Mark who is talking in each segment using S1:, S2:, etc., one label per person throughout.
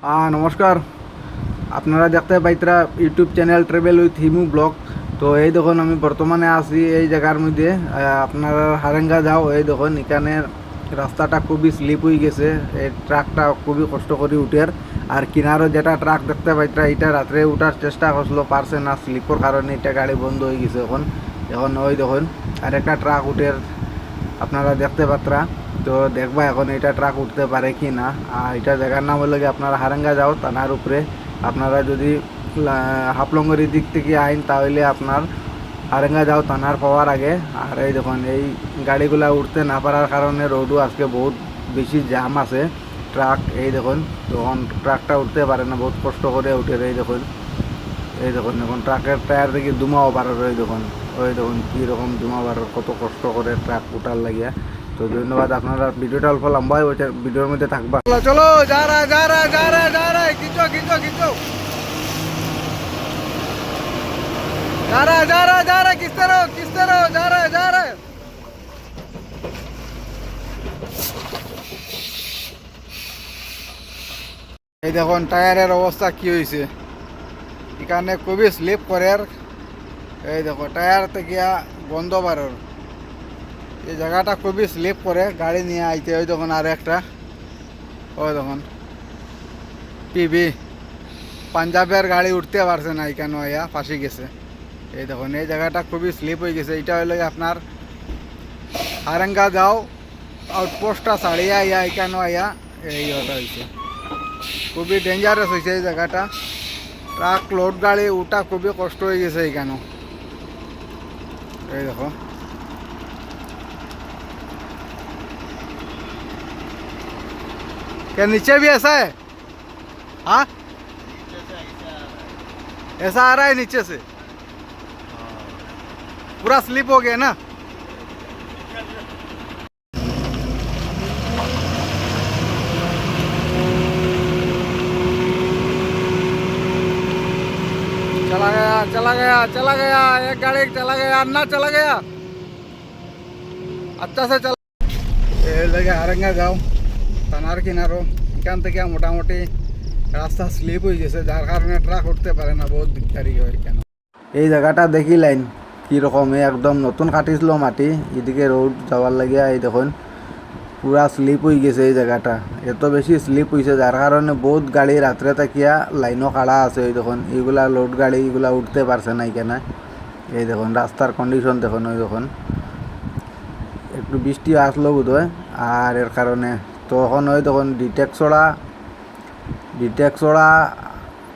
S1: নমস্কার। আপনারা দেখতে পাইতরা YouTube channel travel with Himu vlog. তো এই দেখুন আমি বর্তমানে আছি এই জায়গার মধ্যে। আপনারা হারেঙ্গা যাও, এই দেখুন এখানে রাস্তাটা খুবই স্লিপ হয়ে গেছে। এই ট্রাকটা খুবই কষ্ট করে উঠের। আর কিনারও যেটা ট্রাক দেখতে পাইতরা এটা রাত্রে উঠার চেষ্টা করছিল, পারছে না, স্লিপের কারণে এটা গাড়ি বন্ধ হয়ে গেছে। এখন এখন ওই দেখুন আর একটা ট্রাক উঠের আপনারা দেখতে পাত্রা। তো দেখবা এখন এটা ট্রাক উঠতে পারে কি না। আর এটা জায়গার নাম হলো আপনারা হারেঙ্গা যাও থানার উপরে। আপনারা যদি হাফলঙ্গরির দিক থেকে আইন তাহলে আপনার হারেঙ্গা যাও থানার পাওয়ার আগে। আর এই দেখুন এই গাড়িগুলা উঠতে না পারার কারণে রোডও আজকে বহুত বেশি জ্যাম আছে। ট্রাক এই দেখুন তখন ট্রাকটা উঠতে পারে না, বহুত কষ্ট করে উঠে। এই দেখুন এখন ট্রাকের টায়ার থেকে ধুমাও বাড়ার। ওই দেখুন কীরকম ধুমা বাড়ার, কত কষ্ট করে ট্রাক উঠার লাগিয়া। তো ধন্যবাদ। আপনারা ভিডিওটা অল্প লম্বা হয়, ওইটা ভিডিওর মধ্যে থাকবা। চলো যা রা খিচো যা রা কিস্তে রো যা রা। এই দেখুন টায়ারের অবস্থা কি হয়েছে, এখানে খুবই স্লিপ করে। এই দেখো টায়ার থেকে বন্ধ বারোর এই জায়গাটা খুবই স্লিপ করে গাড়ি নিয়ে আইতে। ওই দেখুন আর একটা, ওই দেখুন পিবি পাঞ্জাবের গাড়ি উঠতে পারছে না, এখানে আইয়া ফাঁসি গেছে। এই দেখুন এই জায়গাটা খুবই স্লিপ হয়ে গেছে। এটা হইলে আপনার হারেঙ্গা যাও আউটপোস্টটা ছাড়িয়ে আইয়া এখানে আইয়া এই ওটা হয়েছে। খুবই ডেঞ্জারাস হয়েছে এই জায়গাটা। ট্রাক লোড গাড়ি উঠা খুবই কষ্ট হয়ে গেছে এখানে। এই দেখো क्या नीचे भी ऐसा है? हाँ ऐसा आ रहा है नीचे से, पूरा स्लिप हो गया ना। चला गया एक गाड़ी चला गया, अन्ना चला गया। अच्छा से चला लगे हारेंगा जाओ থানার কিনারো। এখান থেকে মোটামুটি রাস্তা স্লিপ হয়ে গেছে, যার কারণে ট্রাক উঠতে পারে না, বহুত দিকদারি হয় কেন। এই জায়গাটা দেখি লাইন কীরকম, একদম নতুন কাটিছিল মাটি, এদিকে রোড যাওয়ার লাগিয়া। এই দেখুন পুরা স্লিপ হয়ে গেছে এই জায়গাটা, এত বেশি স্লিপ হয়েছে যার কারণে বহুত গাড়ি রাত্রে থাকিয়া লাইনও খাড়া আছে। ওই দেখুন এইগুলা লোড গাড়ি, এগুলা উঠতে পারছে না এখানে। এই দেখুন রাস্তার কন্ডিশন দেখুন। ওই দেখুন একটু বৃষ্টি আসলো বোধ হয়, আর এর কারণে তখন ওই তখন ডিটেক্সড়া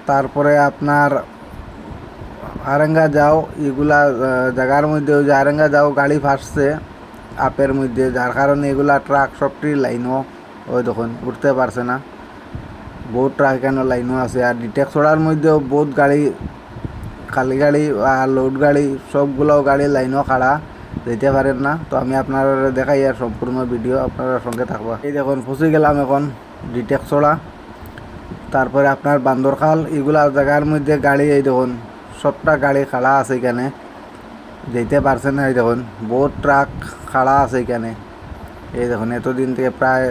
S1: তারপরে আপনার হারেঙ্গা যাও এগুলা জায়গার মধ্যে। ওই যে হারেঙ্গা যাও গাড়ি ফাঁসছে আপের মধ্যে, যার কারণে এগুলা ট্রাক সবটি লাইনও ওই তখন উঠতে পারছে না। বহুত ট্রাক এখানে লাইনও আছে। আর ডিটেক্সড়ার মধ্যেও বহুত গাড়ি, খালি গাড়ি আর লোড গাড়ি সবগুলো গাড়ি লাইনও খাড়া, যেতে পারেন না। তো আমি আপনারা দেখাই আর সম্পূর্ণ ভিডিও আপনারা সঙ্গে থাকবা। এই দেখুন ফসে গেলাম এখন ডিটেক্সড়া, তারপরে আপনার বান্দরখাল, এগুলা জায়গার মধ্যে গাড়ি। এই দেখুন সবটা গাড়ি খাড়া আছে এখানে, যেতে পারছে না। এই দেখুন বহুত ট্রাক খাড়া আছে এখানে। এই দেখুন এতদিন থেকে প্রায়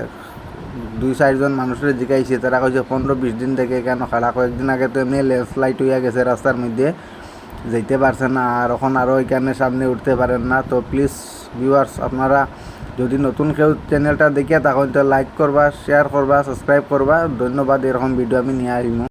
S1: 2-4 জন মানুষের জিগাইছে, তারা কইছে 15-20 দিন থেকে কেন খাড়া। কয়েকদিন আগে তো এমনি ল্যান্ডস্লাইড হইয়া গেছে রাস্তার মধ্যে, যেতে পারছে না। আর এখন আরও এখানে সামনে উঠতে পারেন না। তো প্লিজ ভিউয়ার্স, আপনারা যদি নতুন কেউ চ্যানেলটা দেখিয়া তখন তো লাইক করবা, শেয়ার করবা, সাবস্ক্রাইব করবা। ধন্যবাদ। এরকম ভিডিও আমি নিয়ে আসবো।